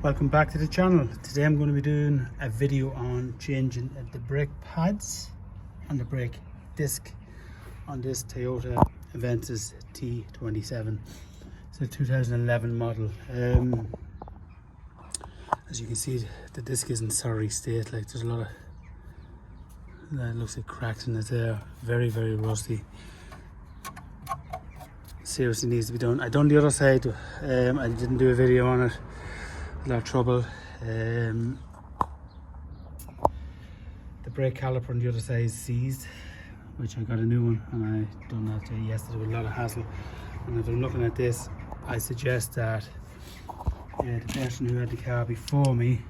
Welcome back to the channel. Today I'm going to be doing a video on changing the brake pads and the brake disc on this Toyota Avensis T270. It's a 2011 model. As you can see, the disc is in sorry state. Like, there's a lot of that looks like cracks in it there. Very rusty. Seriously needs to be done. I done the other side. I didn't do a video on it. A lot of trouble. The brake caliper on the other side is seized, which I got a new one, and I done that yesterday with a lot of hassle. And if I'm looking at this, I suggest that the person who had the car before me,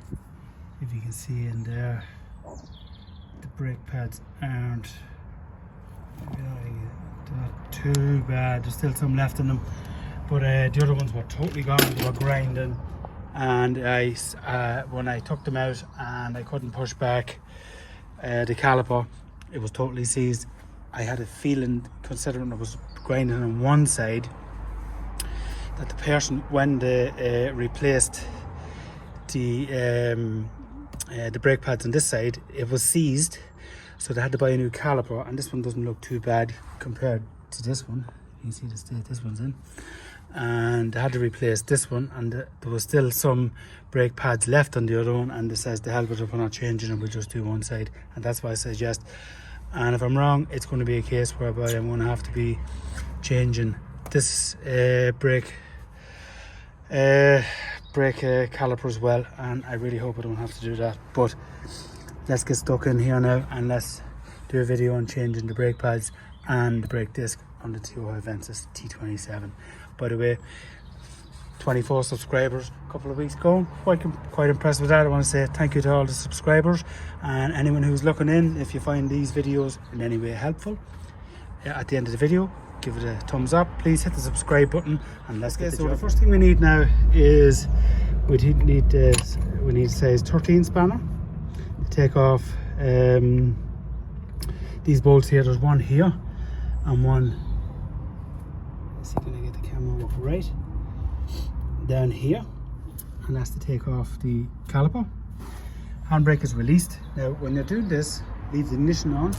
if you can see in there, the brake pads aren't not too bad. There's still some left in them, but the other ones were totally gone. They were grinding. And when I took them out and I couldn't push back the caliper, it was totally seized. I had a feeling, considering it was grinding on one side, that the person, when they replaced the brake pads on this side, it was seized, so they had to buy a new caliper. And this one doesn't look too bad compared to this one. You can see the state this one's in. And they had to replace this one, and there was still some brake pads left on the other one, and it says the hell with it, we're not changing it, we'll just do one side. And that's why I suggest, and if I'm wrong, it's going to be a case whereby I'm going to have to be changing this brake caliper as well, and I really hope I don't have to do that. But let's get stuck in here now, and let's do a video on changing the brake pads and the brake disc on the Toyota Avensis T270. By the way, 24 subscribers a couple of weeks ago. Quite impressed with that. I want to say thank you to all the subscribers, and anyone who's looking in, if you find these videos in any way helpful, at the end of the video, give it a thumbs up. Please hit the subscribe button, and let's get the first thing we need now is we need size 13 spanner to take off these bolts here. There's one here and one, see, can I get the camera up right down here, and that's to take off the caliper. Handbrake is released. Now when you're doing this, leave the ignition on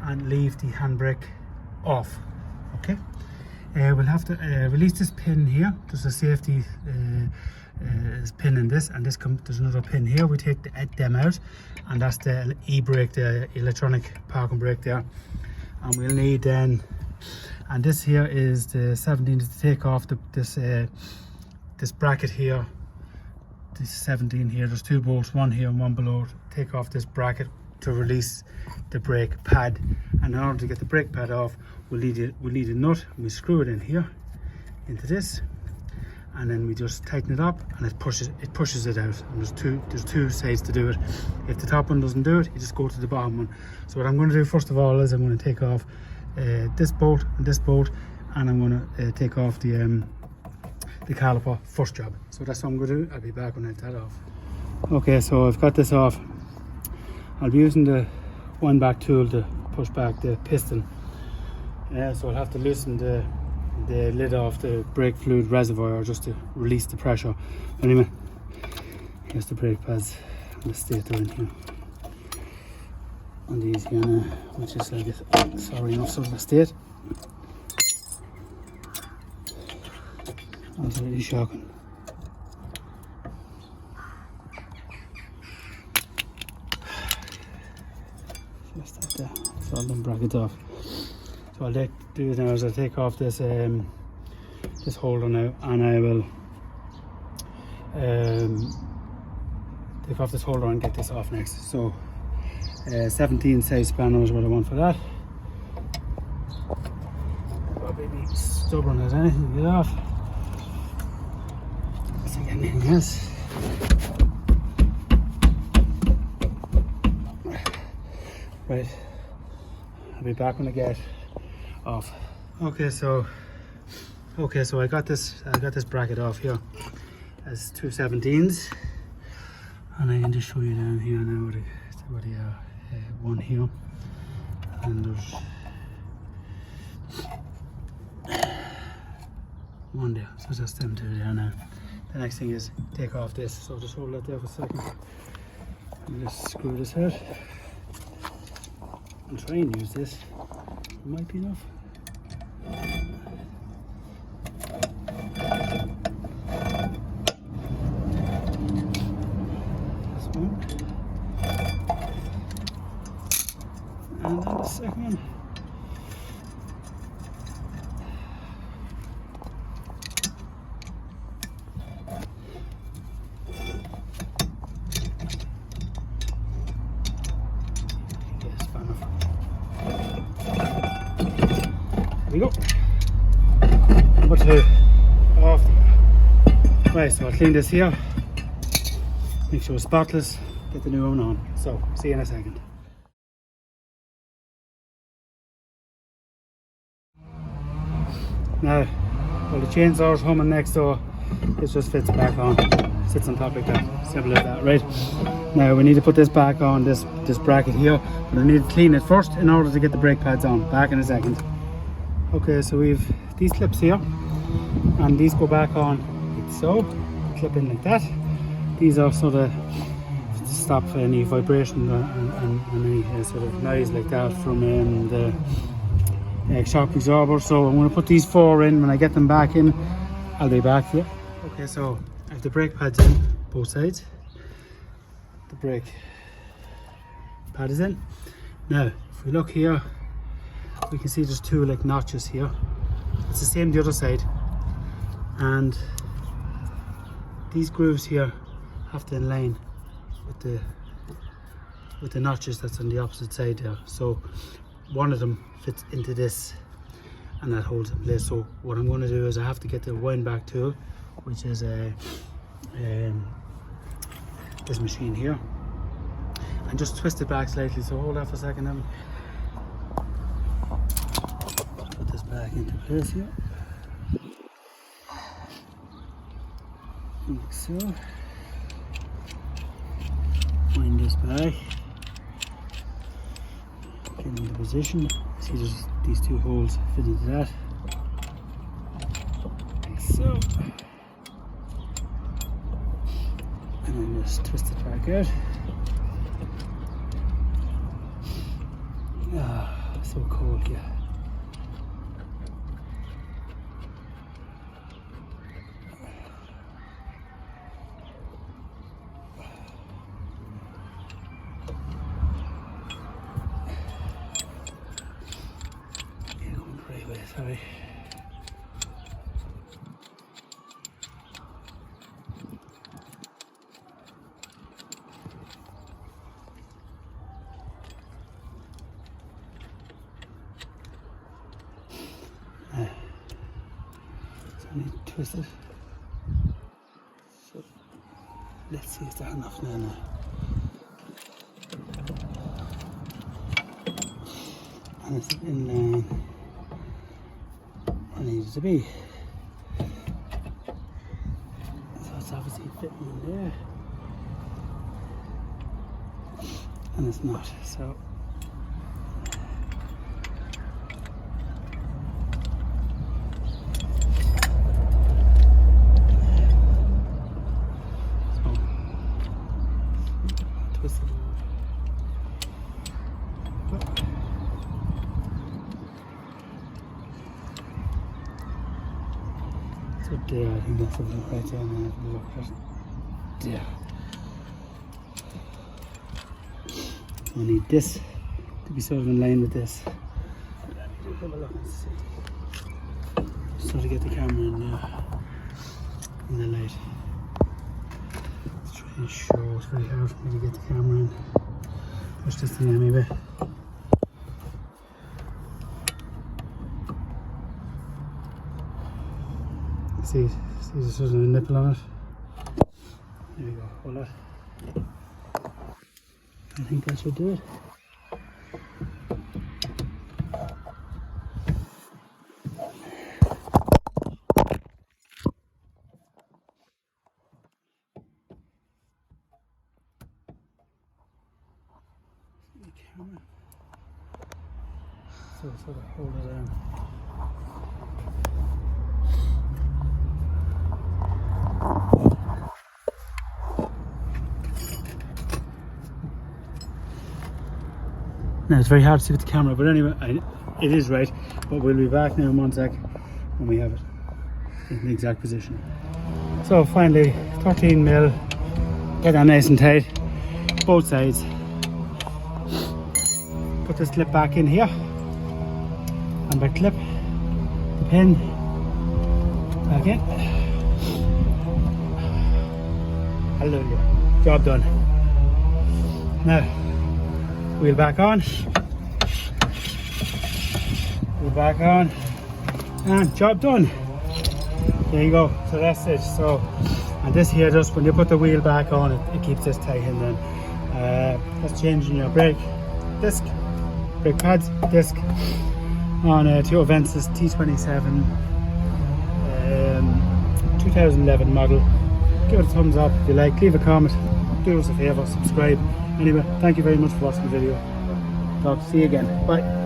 and leave the handbrake off. Okay, we'll have to release this pin here. There's a safety pin in this, and there's another pin here. We take them out, and that's the e-brake, the electronic parking brake there. And we'll need then, and this here is the 17 to take off this bracket here. This 17 here, there's two bolts, one here and one below. Take off this bracket to release the brake pad, and in order to get the brake pad off, we'll need a nut, and we screw it in here into this, and then we just tighten it up, and it pushes it out. And there's two sides to do it. If the top one doesn't do it, you just go to the bottom one. So what I'm going to do first of all is I'm going to take off this bolt and this bolt, and I'm going to take off the caliper first job. So that's what I'm going to do. I'll be back when I have that off. Okay, so I've got this off. I'll be using the one back tool to push back the piston. So I'll have to loosen the lid off the brake fluid reservoir just to release the pressure. Anyway, here's the brake pads and the state they're in here. And these here now, which is, I guess, sorry enough sort of a state. That's really shocking. Just like that. So all them brackets off. So I'll do now is I'll take off this this holder now, and I will take off this holder and get this off next. So 17 size spanner is what I want for that. Probably be stubborn as anything to get off. Let's see anything else. Right, I'll be back when I get off. Okay, so I got this bracket off here as 2 17s, and I can just show you down here now where they are. One here, and there's one there, so that's them two there now. the next thing is take off this. So just hold that there for a second. And just screw this out. And try and use this. It might be enough. This one. And then the second one. There we go. Number 2 off. Right, so I'll clean this here. Make sure it's spotless. Get the new one on. So, see you in a second. Now, while the chainsaw's humming next door, it just fits back on. Sits on top like that. Simple as that, right? Now we need to put this back on, this bracket here. But I need to clean it first in order to get the brake pads on. Back in a second. Okay, so we've these clips here, and these go back on like so, clip in like that. These are sort of to stop any vibration and any sort of noise like that from the shock absorber. So I'm going to put these 4 in. When I get them back in, I'll be back here. Okay, so I have the brake pads in both sides. The brake pad is in. Now, if we look here, we can see there's 2 like notches here. It's the same the other side, and these grooves here have to align with the notches that's on the opposite side there. So one of them fits into this, and that holds in place. So what I'm going to do is I have to get the wind back tool, which is this machine here, and just twist it back slightly. So hold that for a second. Put this back into place here, like so. Wind this back, get into position. See, there's these 2 holes fit into that, like so. And then just twist it back out. Ah, so cold here. Yeah, going the right way, sorry. So I need to twist it. So let's see, is that enough now? And it's in line where I need it to be. So it's obviously fitting in there. And it's not, so twist it. So there, I think that's something right there, and then I can look at there. I need this to be sort of in line with this. Let me just have a look and see. Just try to get the camera in there, in the light. Let's try and show. It's very hard for me to get the camera in. Push this thing in maybe. See there's sort of a nipple on it. There we go, hold that. I think that should do it. The camera. So sort of hold it down. Now it's very hard to see with the camera, but anyway, it is right. But we'll be back now in 1 sec when we have it in the exact position. So finally, 13 mil. Get that nice and tight, both sides. Put this clip back in here, and by clip the pin back in. Hallelujah, job done. Now wheel back on, and job done. There you go. So that's it. So, and this here, just when you put the wheel back on, it keeps this tight, and then that's changing your brake disc, brake pads, disc on a Avensis T270 2011 model. Give it a thumbs up if you like, leave a comment, do us a favour, subscribe. Anyway, thank you very much for watching the video. See you again. Bye.